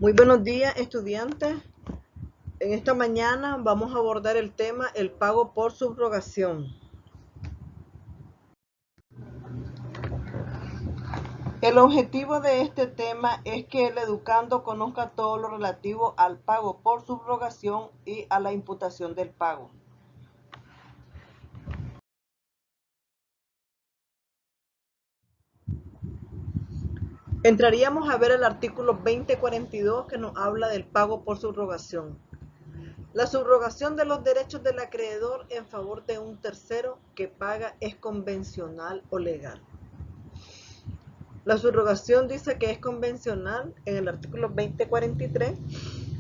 Muy buenos días, estudiantes. En esta mañana vamos a abordar el tema el pago por subrogación. El objetivo de este tema es que el educando conozca todo lo relativo al pago por subrogación y a la imputación del pago. Entraríamos a ver el artículo 2042 que nos habla del pago por subrogación. La subrogación de los derechos del acreedor en favor de un tercero que paga es convencional o legal. La subrogación dice que es convencional en el artículo 2043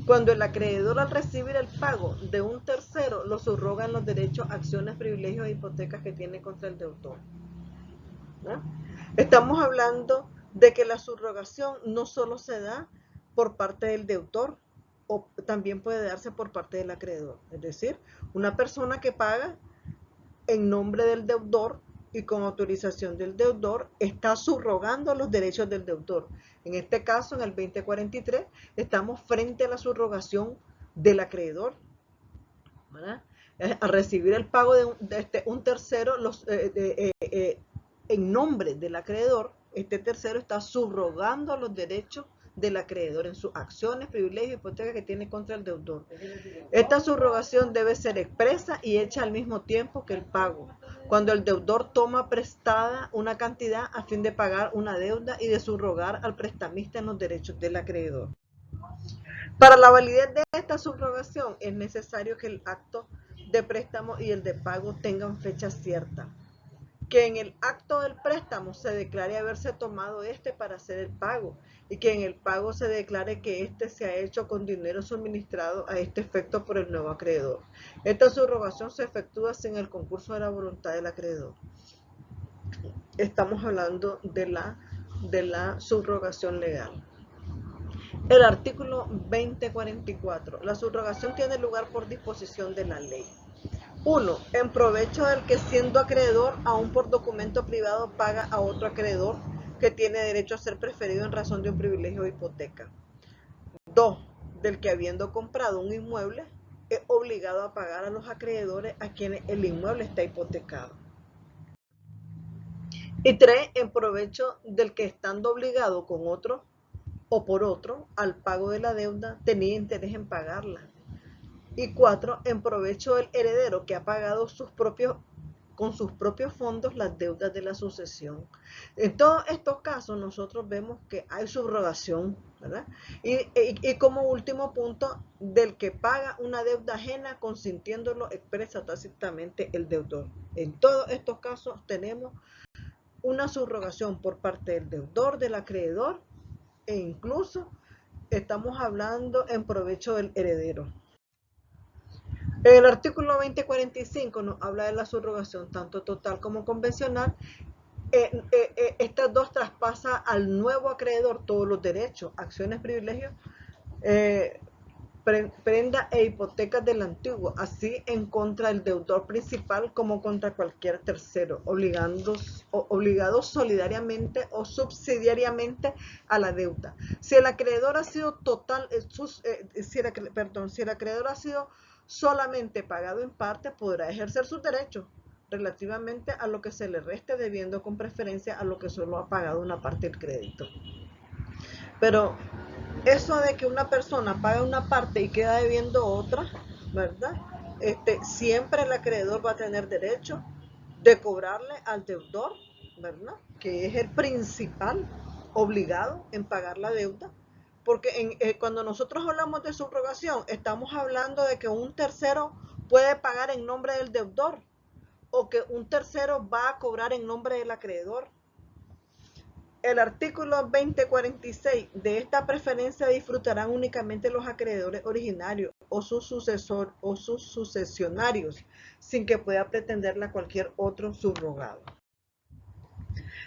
cuando el acreedor al recibir el pago de un tercero lo subroga en los derechos, acciones, privilegios e hipotecas que tiene contra el deudor. ¿No? Estamos hablando de que la subrogación no solo se da por parte del deudor, o también puede darse por parte del acreedor. Es decir, una persona que paga en nombre del deudor y con autorización del deudor está subrogando los derechos del deudor. En este caso, en el 2043, estamos frente a la subrogación del acreedor, ¿verdad? A recibir el pago de un tercero en nombre del acreedor. Este tercero está subrogando los derechos del acreedor en sus acciones, privilegios, hipotecas que tiene contra el deudor. Esta subrogación debe ser expresa y hecha al mismo tiempo que el pago, cuando el deudor toma prestada una cantidad a fin de pagar una deuda y de subrogar al prestamista en los derechos del acreedor. Para la validez de esta subrogación es necesario que el acto de préstamo y el de pago tengan fecha cierta. Que en el acto del préstamo se declare haberse tomado para hacer el pago y que en el pago se declare que se ha hecho con dinero suministrado a este efecto por el nuevo acreedor. Esta subrogación se efectúa sin el concurso de la voluntad del acreedor. Estamos hablando de la subrogación legal. El artículo 2044. La subrogación tiene lugar por disposición de la ley. 1. En provecho del que siendo acreedor, aún por documento privado, paga a otro acreedor que tiene derecho a ser preferido en razón de un privilegio o hipoteca. 2. Del que habiendo comprado un inmueble, es obligado a pagar a los acreedores a quienes el inmueble está hipotecado. Y 3. En provecho del que estando obligado con otro o por otro al pago de la deuda, tenía interés en pagarla. Y 4. En provecho del heredero que ha pagado con sus propios fondos las deudas de la sucesión. En todos estos casos nosotros vemos que hay subrogación, ¿verdad? Y como último punto, del que paga una deuda ajena consintiéndolo expresa tácitamente el deudor. En todos estos casos tenemos una subrogación por parte del deudor, del acreedor, e incluso estamos hablando en provecho del heredero. El artículo 2045 nos habla de la subrogación tanto total como convencional. Estas dos traspasan al nuevo acreedor todos los derechos, acciones, privilegios, prenda e hipotecas del antiguo, así en contra del deudor principal como contra cualquier tercero, obligados solidariamente o subsidiariamente a la deuda. Si el acreedor ha sido si el acreedor ha sido solamente pagado en parte, podrá ejercer sus derechos relativamente a lo que se le reste, debiendo con preferencia a lo que solo ha pagado una parte del crédito. Pero eso de que una persona paga una parte y queda debiendo otra, ¿verdad? Siempre el acreedor va a tener derecho de cobrarle al deudor, ¿verdad? Que es el principal obligado en pagar la deuda. Porque cuando nosotros hablamos de subrogación, estamos hablando de que un tercero puede pagar en nombre del deudor o que un tercero va a cobrar en nombre del acreedor. El artículo 2046 de esta preferencia disfrutarán únicamente los acreedores originarios o sus sucesionarios, sin que pueda pretenderla cualquier otro subrogado.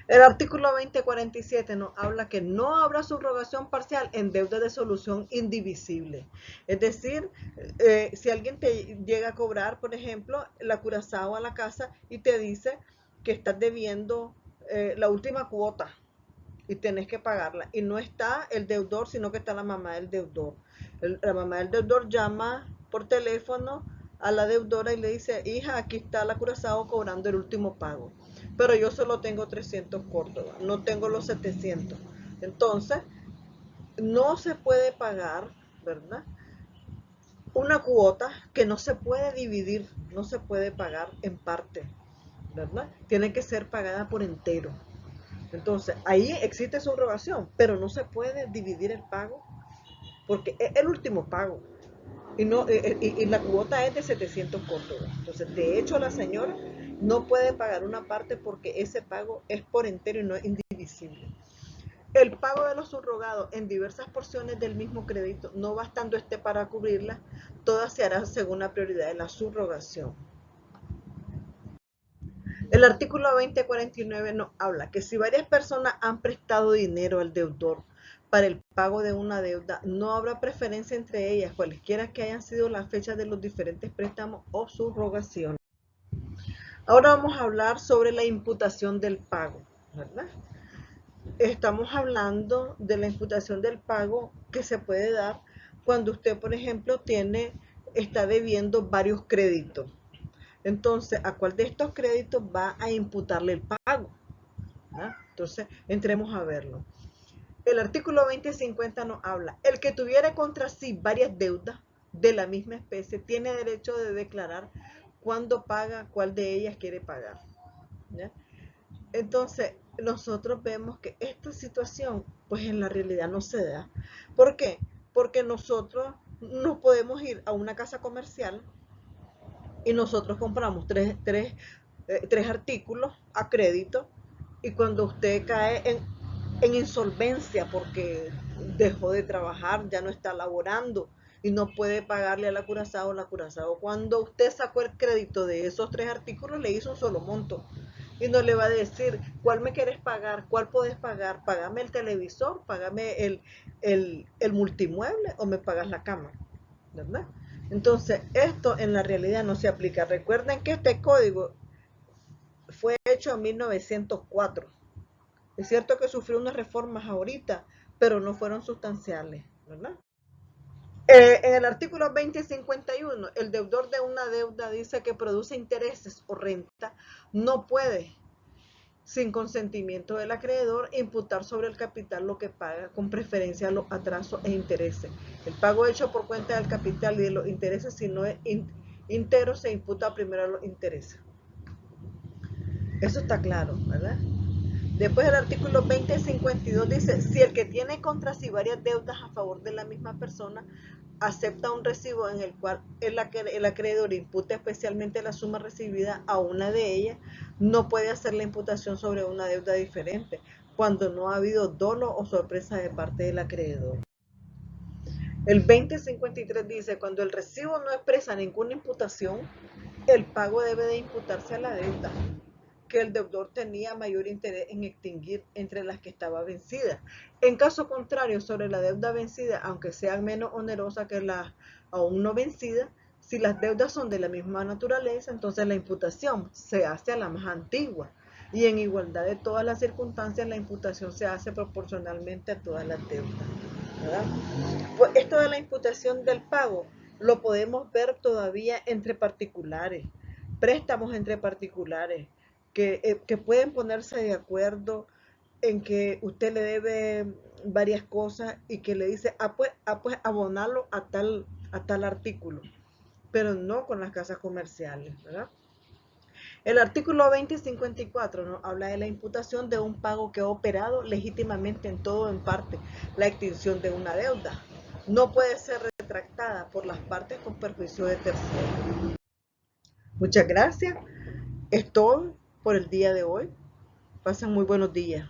El artículo 2047 nos habla que no habrá subrogación parcial en deuda de solución indivisible. Es decir, si alguien te llega a cobrar, por ejemplo, la curazao a la casa y te dice que estás debiendo la última cuota, y tenés que pagarla. Y no está el deudor, sino que está la mamá del deudor. La mamá del deudor llama por teléfono a la deudora y le dice, hija, aquí está la Curazao cobrando el último pago, pero yo solo tengo 300 Córdoba, no tengo los 700. Entonces, no se puede pagar, ¿verdad? Una cuota que no se puede dividir, no se puede pagar en parte, ¿verdad? Tiene que ser pagada por entero. Entonces, ahí existe subrogación, pero no se puede dividir el pago porque es el último pago. Y la cuota es de 700 Córdoba. Entonces, de hecho, la señora no puede pagar una parte porque ese pago es por entero y no es indivisible. El pago de los subrogados en diversas porciones del mismo crédito, no bastando este para cubrirla, todas se harán según la prioridad de la subrogación. El artículo 2049 nos habla que si varias personas han prestado dinero al deudor para el pago de una deuda, no habrá preferencia entre ellas, cualesquiera que hayan sido las fechas de los diferentes préstamos o subrogaciones. Ahora vamos a hablar sobre la imputación del pago, ¿verdad? Estamos hablando de la imputación del pago que se puede dar cuando usted, por ejemplo, está debiendo varios créditos. Entonces, ¿a cuál de estos créditos va a imputarle el pago? ¿Ah? Entonces, entremos a verlo. El artículo 2050 nos habla, el que tuviera contra sí varias deudas de la misma especie tiene derecho de declarar cuándo paga, cuál de ellas quiere pagar. ¿Ya? Entonces, nosotros vemos que esta situación, pues en la realidad no se da. ¿Por qué? Porque nosotros no podemos ir a una casa comercial y nosotros compramos tres artículos a crédito y cuando usted cae en insolvencia porque dejó de trabajar, ya no está laborando y no puede pagarle a la Curazao, cuando usted sacó el crédito de esos tres artículos le hizo un solo monto y no le va a decir cuál me quieres pagar, cuál puedes pagar, págame el televisor, págame el multimueble o me pagas la cama, ¿verdad? Entonces, esto en la realidad no se aplica. Recuerden que este código fue hecho en 1904. Es cierto que sufrió unas reformas ahorita, pero no fueron sustanciales, ¿verdad? En el artículo 2051, el deudor de una deuda dice que produce intereses o renta, no puede, sin consentimiento del acreedor, imputar sobre el capital lo que paga, con preferencia a los atrasos e intereses. El pago hecho por cuenta del capital y de los intereses, si no es íntegro, se imputa primero a los intereses. Eso está claro, ¿verdad? Después el artículo 2052 dice, si el que tiene contra sí varias deudas a favor de la misma persona acepta un recibo en el cual el acreedor imputa especialmente la suma recibida a una de ellas, no puede hacer la imputación sobre una deuda diferente, cuando no ha habido dolo o sorpresa de parte del acreedor. El 2053 dice, cuando el recibo no expresa ninguna imputación, el pago debe de imputarse a la deuda que el deudor tenía mayor interés en extinguir entre las que estaba vencida. En caso contrario, sobre la deuda vencida, aunque sea menos onerosa que la aún no vencida, si las deudas son de la misma naturaleza, entonces la imputación se hace a la más antigua. Y en igualdad de todas las circunstancias, la imputación se hace proporcionalmente a todas las deudas, ¿verdad? Pues esto de la imputación del pago lo podemos ver todavía entre particulares, préstamos entre particulares, que pueden ponerse de acuerdo en que usted le debe varias cosas y que le dice, pues abonarlo a tal artículo, pero no con las casas comerciales, ¿verdad? El artículo 2054 nos habla de la imputación de un pago que ha operado legítimamente en todo o en parte la extinción de una deuda. No puede ser retractada por las partes con perjuicio de terceros. Muchas gracias. Es todo por el día de hoy. Pasen muy buenos días.